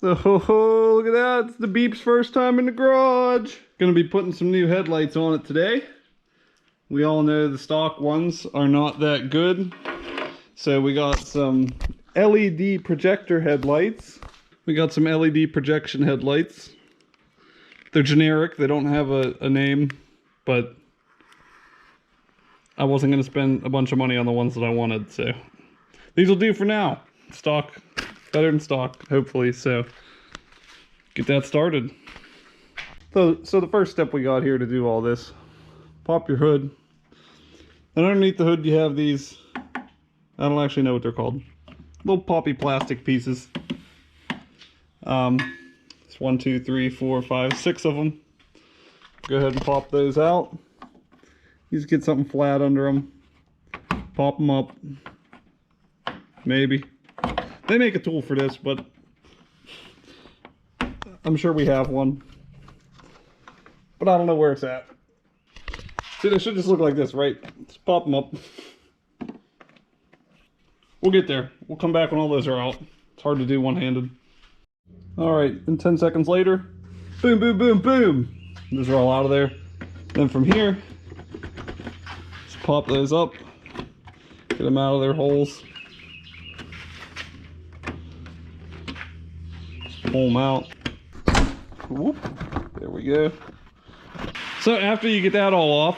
Oh, look at that. It's the Beep's first time in the garage. Gonna be putting some new headlights on it today. We all know the stock ones are not that good. So we got some LED projector headlights. We got some LED projection headlights. They're generic. They don't have a name, but I wasn't going to spend a bunch of money on the ones that I wanted, so these will do for now. Stock, better than stock, hopefully, so get that started. So the first step we got here to do all this, pop your hood. And underneath the hood you have these, I don't actually know what they're called, little poppy plastic pieces. It's 1, 2, 3, 4, 5, 6 of them. Go ahead and pop those out. You just get something flat under them, pop them up. Maybe they make a tool for this, but I'm sure we have one, but I don't know where it's at. See, they should just look like this, right? Just pop them up. We'll get there. We'll come back when all those are out. It's hard to do one-handed. All right, and 10 seconds later, boom, boom, boom, boom. Those are all out of there. Then from here, just pop those up, get them out of their holes. Just pull them out. Whoop, there we go. So after you get that all off,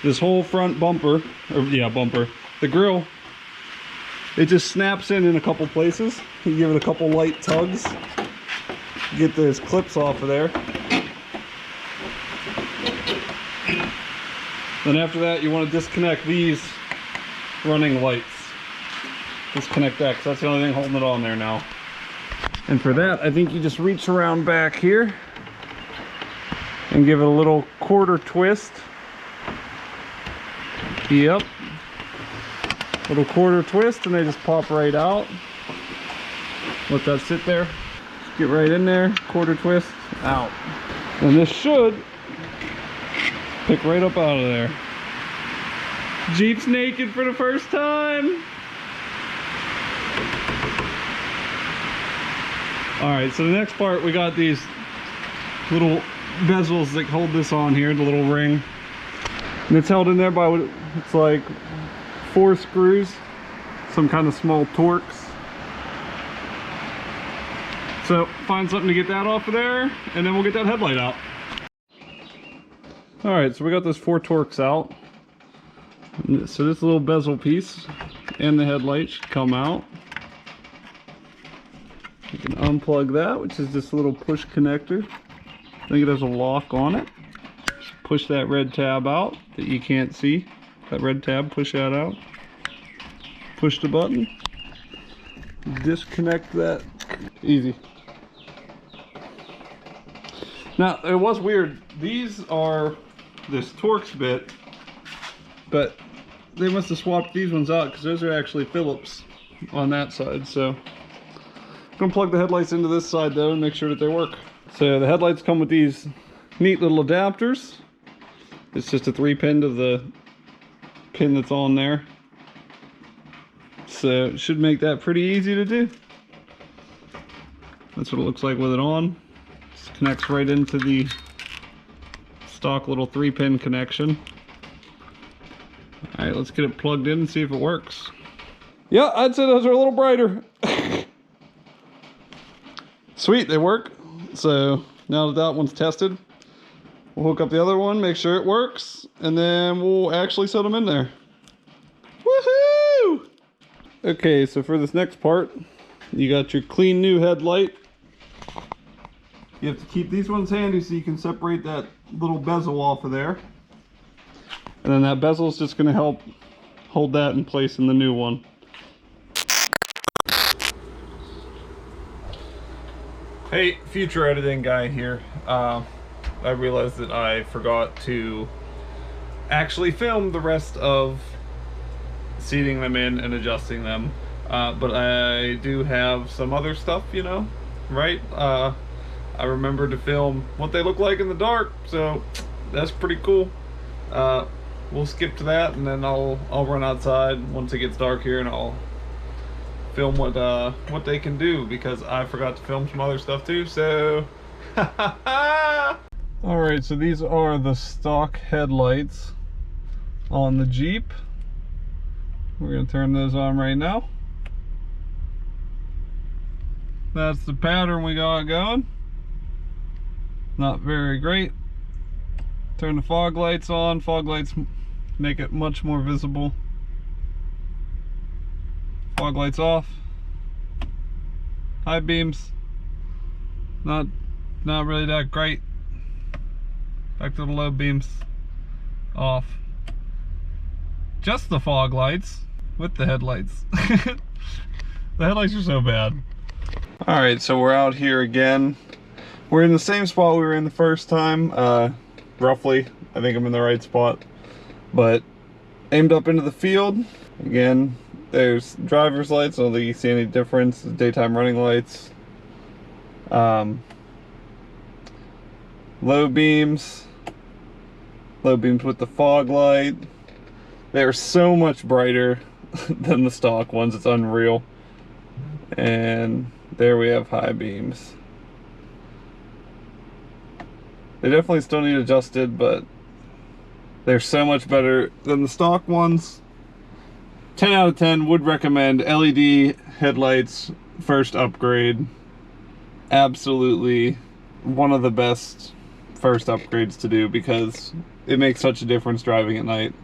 this whole front bumper, the grill, it just snaps in a couple places. You give it a couple light tugs, get those clips off of there. Then after that, you want to disconnect these running lights. Disconnect that, because that's the only thing holding it on there now. And for that, I think you just reach around back here and give it a little quarter twist. Yep. Little quarter twist, and they just pop right out. Let that sit there. Just get right in there, quarter twist, out. And this should pick right up out of there. Jeep's naked for the first time. All right, so the next part, we got these little bezels that hold this on here, the little ring. And it's held in there by what it's like 4 screws, some kind of small Torx. So find something to get that off of there, and then we'll get that headlight out. All right, so we got those 4 Torx out. So this little bezel piece and the headlight should come out. You can unplug that, which is this little push connector. I think it has a lock on it. Just push that red tab out that you can't see. That red tab, push that out. Push the button. Disconnect that. Easy. Now, it was weird. These are this Torx bit, but they must have swapped these ones out because those are actually Phillips on that side. So I'm gonna plug the headlights into this side though and make sure that they work. So the headlights come with these neat little adapters. It's just a 3-pin to the pin that's on there. So it should make that pretty easy to do. That's what it looks like with it on. Just connects right into the stock little 3-pin connection. All right, let's get it plugged in and see if it works. Yeah, I'd say those are a little brighter. Sweet, they work. So now that that one's tested, we'll hook up the other one, make sure it works, and then we'll actually set them in there. Woohoo! Okay, so for this next part, you got your clean new headlight. You have to keep these ones handy so you can separate that little bezel off of there. And then that bezel is just going to help hold that in place in the new one. Hey, future editing guy here. I realized that I forgot to actually film the rest of seating them in and adjusting them. But I do have some other stuff, you know, right? I remembered to film what they look like in the dark, so that's pretty cool. We'll skip to that, and then I'll run outside once it gets dark here, and I'll film what they can do, because I forgot to film some other stuff too. So, all right. So these are the stock headlights on the Jeep. We're gonna turn those on right now. That's the pattern we got going. Not very great. Turn the fog lights on. Fog lights make it much more visible. Fog lights off. High beams, not really that great. Back to the low beams, off. Just the fog lights with the headlights. The headlights are so bad. All right, so we're out here again. We're in the same spot we were in the first time, roughly. I think I'm in the right spot, but aimed up into the field. Again, there's driver's lights. I don't think you see any difference. The daytime running lights. Low beams with the fog light. They're so much brighter than the stock ones. It's unreal. And there we have high beams. They definitely still need adjusted, but they're so much better than the stock ones. 10 out of 10, would recommend. LED headlights, first upgrade. Absolutely one of the best first upgrades to do, because it makes such a difference driving at night.